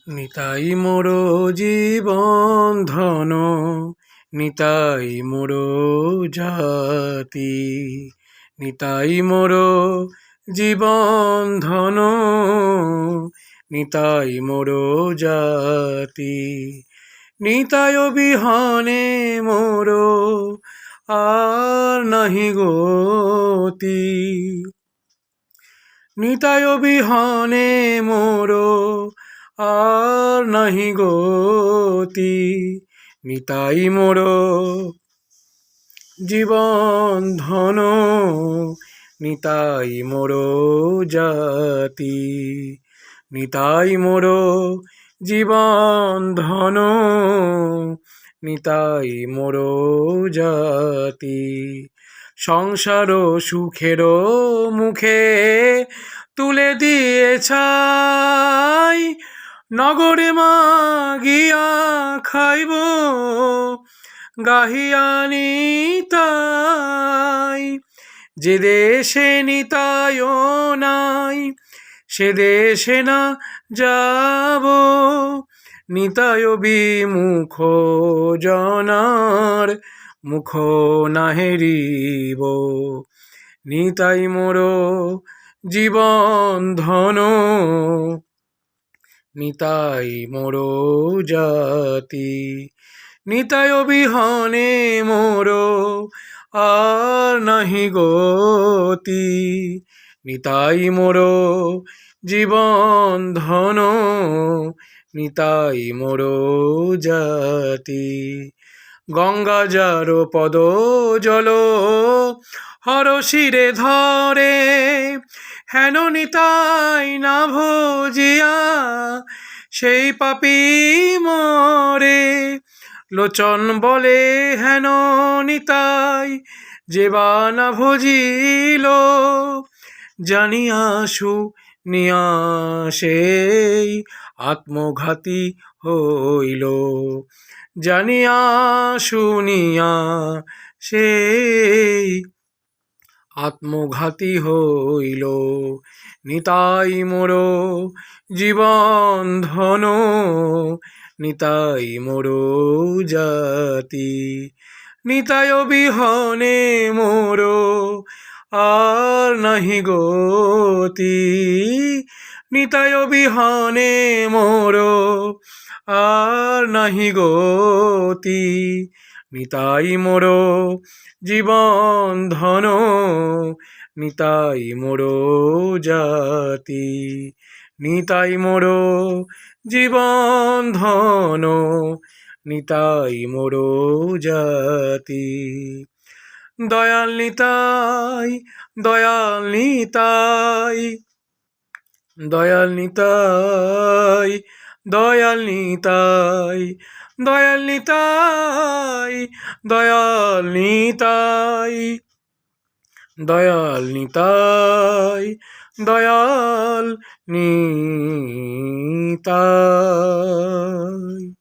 নিতাই মোর জীবন ধন, নিতাই মোর জাতি। নিতাই মোর জীবন ধন, নিতাই মোর জাতি। নিতাই বিহনে মোর আর নাহি গতি। নিতাই বিহনে মোর আর নাহি গতি। নিতাই মোর জীবন ধন, নিতাই মোর জাতি। নিতাই মোর জীবন ধন, নিতাই মোর জাতি। সংসার সুখের মুখে তুলে দিয়ে ছাই, নগরে মাগিয়া খাইব গাহিয়া নিতাই। যে দেশে নিতাই নাই, সে দেশে না যাব, নিতাই বিমুখ জনার মুখ না হেরিব। নিতাই মোর জীবন ধন, নিতাই মোর জাতি। নিতাই বিহনে মোর আর নাহি গতি। নিতাই মোর জীবন ধন, নিতাই মোর জাতি। গঙ্গা যার পদ জল হরশিরে ধরে, হেন নিতাই না ভজিয়া সেই পাপী মরে। লোচন বলে হেন নিতাই যেবা না ভজিল, জানিয়া শুনিয়া সেই আত্মঘাতী হইল। জানিয়া শুনিয়া সেই আত্মঘাতী হইল। নিতাই মোর জীবন ধন, নিতাই মোর জাতি। নিতাই বিহনে মোর আর নাহি গতি। নিতাই বিহনে মোর আর নাহি গতি। নিতাই মোর জীবন ধন, নিতাই মোর জাতি। নিতাই মোর জীবন ধন, নিতাই মোর জাতি। দয়াল নিতাই, দয়াল নিতাই, দয়াল নিতাই, দয়াল নিতাই, দয়াল নিতাই, দয়াল নিতাই, দয়াল নিতাই, দয়াল নিতাই।